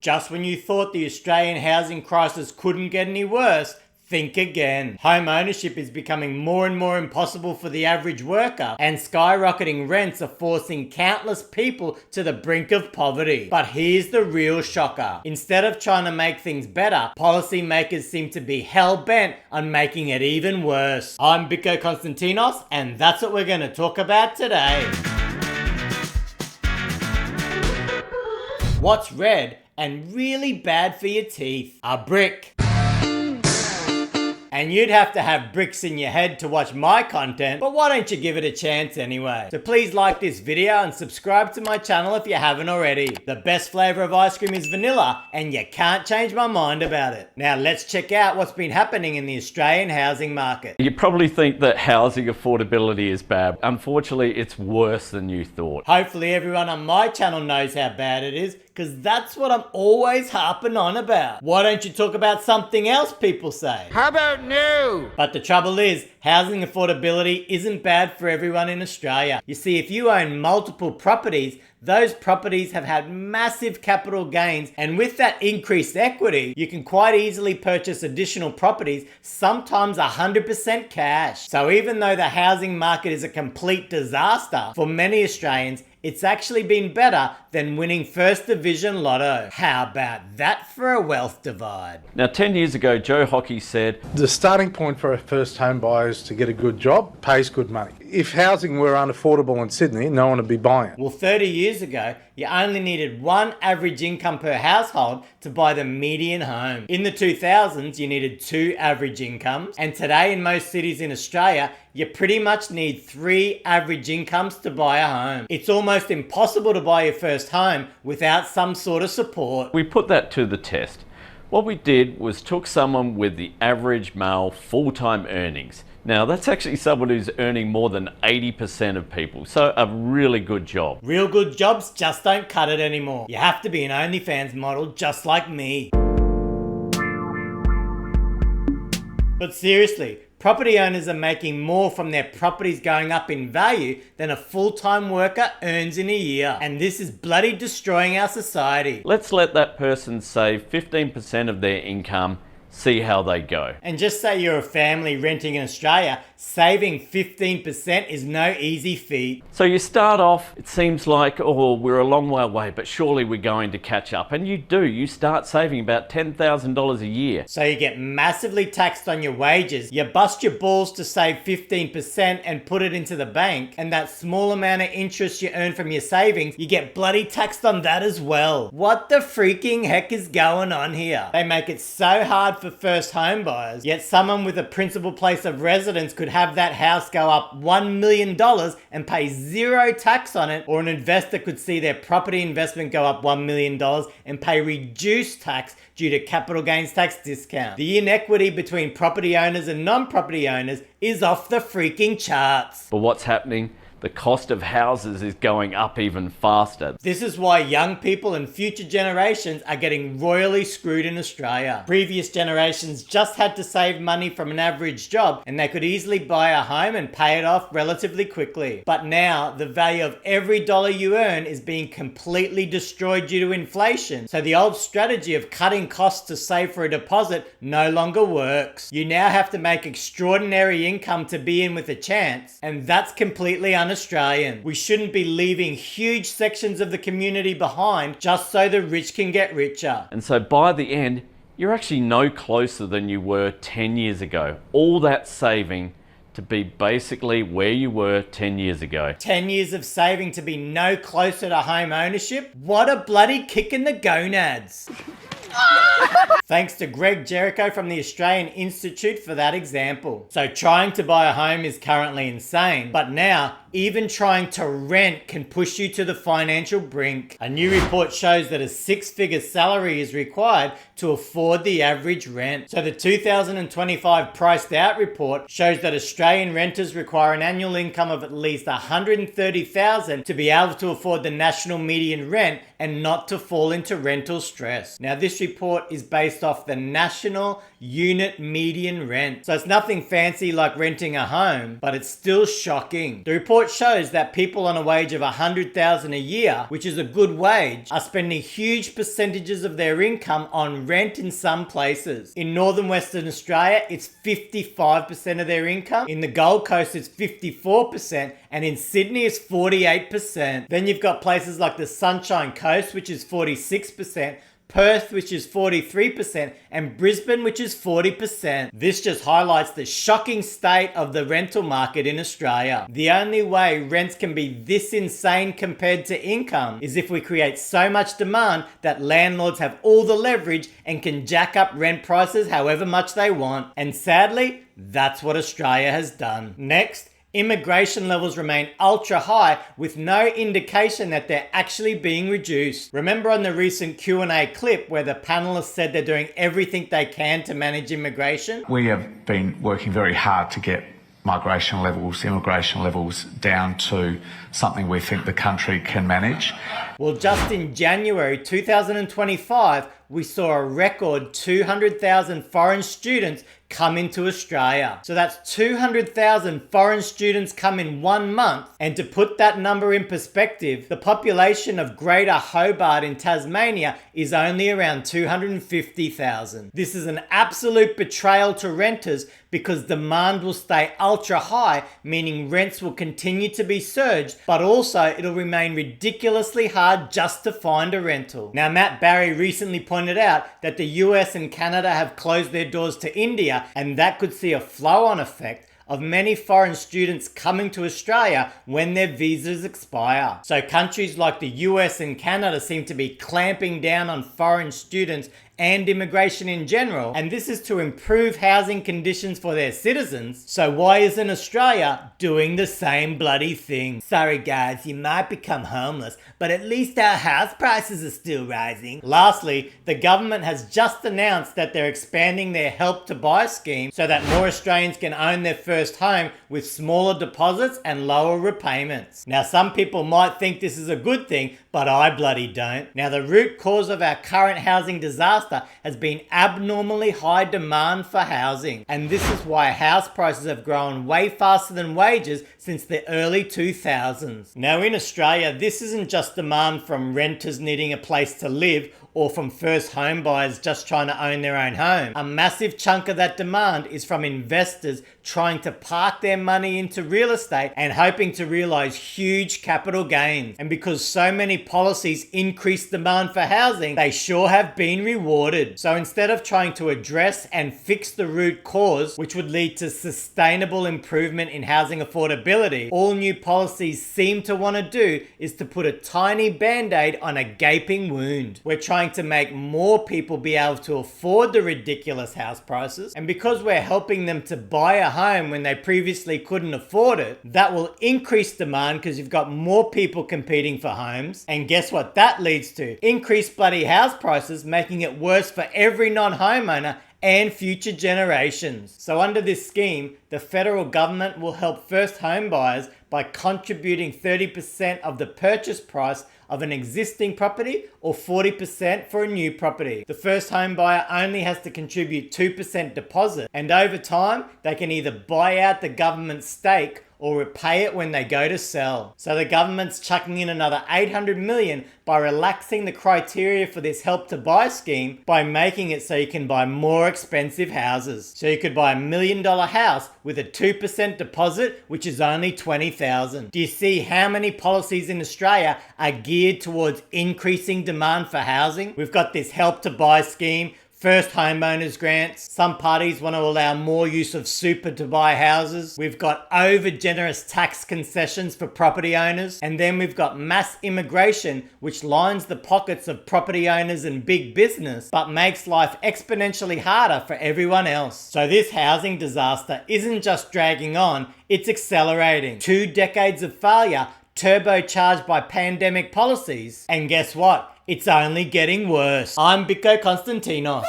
Just when you thought the Australian housing crisis couldn't get any worse, think again. Home ownership is becoming more and more impossible for the average worker, and skyrocketing rents are forcing countless people to the brink of poverty. But here's the real shocker. Instead of trying to make things better, policymakers seem to be hell-bent on making it even worse. I'm Biko Konstantinos, and that's what we're going to talk about today. What's red and really bad for your teeth? A brick. And you'd have to have bricks in your head to watch my content, but why don't you give it a chance anyway? So please like this video and subscribe to my channel if you haven't already. The best flavor of ice cream is vanilla, and you can't change my mind about it. Now let's check out what's been happening in the Australian housing market. You probably think that housing affordability is bad. Unfortunately, it's worse than you thought. Hopefully everyone on my channel knows how bad it is, because that's what I'm always harping on about. Why don't you talk about something else, people say? How about new? But the trouble is, housing affordability isn't bad for everyone in Australia. You see, if you own multiple properties, those properties have had massive capital gains, and with that increased equity, you can quite easily purchase additional properties, sometimes 100% cash. So even though the housing market is a complete disaster, for many Australians, it's actually been better than winning First Division Lotto. How about that for a wealth divide? Now, 10 years ago, Joe Hockey said, the starting point for a first home buyer is to get a good job, pays good money. If housing were unaffordable in Sydney, no one would be buying it. Well, 30 years ago, you only needed one average income per household to buy the median home. In the 2000s, you needed 2 average incomes. And today in most cities in Australia, you pretty much need 3 average incomes to buy a home. It's almost impossible to buy your first home without some sort of support. we put that to the test. What we did was took someone with the average male full-time earnings. Now, that's actually someone who's earning more than 80% of people, so a really good job. Real good jobs just don't cut it anymore. You have to be an OnlyFans model just like me. But seriously, property owners are making more from their properties going up in value than a full-time worker earns in a year. And this is bloody destroying our society. Let's let that person save 15% of their income, see how they go. And just say you're a family renting in Australia, saving 15% is no easy feat. So you start off, it seems like, oh, we're a long way away, but surely we're going to catch up. And you do, you start saving about $10,000 a year. So you get massively taxed on your wages, you bust your balls to save 15% and put it into the bank, and that small amount of interest you earn from your savings, you get bloody taxed on that as well. What the freaking heck is going on here? They make it so hard for first home buyers, yet someone with a principal place of residence could have that house go up $1 million and pay 0 tax on it, or an investor could see their property investment go up $1 million and pay reduced tax due to capital gains tax discount. The inequity between property owners and non-property owners is off the freaking charts. But what's happening? The cost of houses is going up even faster. This is why young people and future generations are getting royally screwed in Australia. Previous generations just had to save money from an average job, and they could easily buy a home and pay it off relatively quickly. But now, the value of every dollar you earn is being completely destroyed due to inflation. So the old strategy of cutting costs to save for a deposit no longer works. You now have to make extraordinary income to be in with a chance, and that's completely un-Australian. We shouldn't be leaving huge sections of the community behind just so the rich can get richer. And so by the end, you're actually no closer than you were 10 years ago. All that saving to be basically where you were 10 years ago. 10 years of saving to be no closer to home ownership? What a bloody kick in the gonads. Thanks to Greg Jericho from the Australian Institute for that example. So trying to buy a home is currently insane, but now even trying to rent can push you to the financial brink. A new report shows that a 6-figure salary is required to afford the average rent. So the 2025 priced out report shows that Australian renters require an annual income of at least $130,000 to be able to afford the national median rent and not to fall into rental stress. Now this report is based off the national unit median rent. So it's nothing fancy like renting a home, but it's still shocking. The report report shows that people on a wage of $100,000 a year, which is a good wage, are spending huge percentages of their income on rent in some places. In northern Western Australia, it's 55% of their income. In the Gold Coast, it's 54%, and in Sydney, it's 48%. Then you've got places like the Sunshine Coast, which is 46%, Perth, which is 43%, and Brisbane, which is 40%. This just highlights the shocking state of the rental market in Australia. The only way rents can be this insane compared to income is if we create so much demand that landlords have all the leverage and can jack up rent prices however much they want. And sadly, that's what Australia has done. Next, immigration levels remain ultra high with no indication that they're actually being reduced. Remember on the recent Q&A clip where the panelists said they're doing everything they can to manage immigration? We have been working very hard to get immigration levels down to something we think the country can manage. Well, just in January 2025, we saw a record 200,000 foreign students come into Australia. So that's 200,000 foreign students come in 1 month. And to put that number in perspective, the population of Greater Hobart in Tasmania is only around 250,000. This is an absolute betrayal to renters because demand will stay ultra high, meaning rents will continue to be surged, but also it'll remain ridiculously hard just to find a rental. Now, Matt Barry recently pointed out that the US and Canada have closed their doors to India, and that could see a flow-on effect of many foreign students coming to Australia when their visas expire. So countries like the US and Canada seem to be clamping down on foreign students and immigration in general, and this is to improve housing conditions for their citizens. So why isn't Australia doing the same bloody thing? Sorry guys, you might become homeless, but at least our house prices are still rising. Lastly, the government has just announced that they're expanding their Help to Buy scheme so that more Australians can own their first home with smaller deposits and lower repayments. Now, some people might think this is a good thing, but I bloody don't. Now, the root cause of our current housing disaster has been abnormally high demand for housing. And this is why house prices have grown way faster than wages since the early 2000s. Now in Australia, this isn't just demand from renters needing a place to live or from first home buyers just trying to own their own home. A massive chunk of that demand is from investors trying to park their money into real estate and hoping to realize huge capital gains. And because so many policies increase demand for housing, they sure have been rewarded. So instead of trying to address and fix the root cause, which would lead to sustainable improvement in housing affordability, all new policies seem to want to do is to put a tiny band-aid on a gaping wound. We're trying to make more people be able to afford the ridiculous house prices, and because we're helping them to buy a home when they previously couldn't afford it, that will increase demand because you've got more people competing for homes. And guess what that leads to? Increased bloody house prices, making it worse for every non-homeowner and future generations. So under this scheme, the federal government will help first home buyers by contributing 30% of the purchase price of an existing property or 40% for a new property. The first home buyer only has to contribute 2% deposit, and over time, they can either buy out the government's stake or repay it when they go to sell. So the government's chucking in another $800 million by relaxing the criteria for this Help to Buy scheme by making it so you can buy more expensive houses. So you could buy $1 million house with a 2% deposit, which is only $20,000. Do you see how many policies in Australia are geared towards increasing demand for housing? We've got this Help to Buy scheme, first homeowners grants. Some parties want to allow more use of super to buy houses. We've got over generous tax concessions for property owners. And then we've got mass immigration, which lines the pockets of property owners and big business, but makes life exponentially harder for everyone else. So this housing disaster isn't just dragging on, it's accelerating. 2 decades of failure, turbocharged by pandemic policies. And guess what? It's only getting worse. I'm Biko Konstantinos.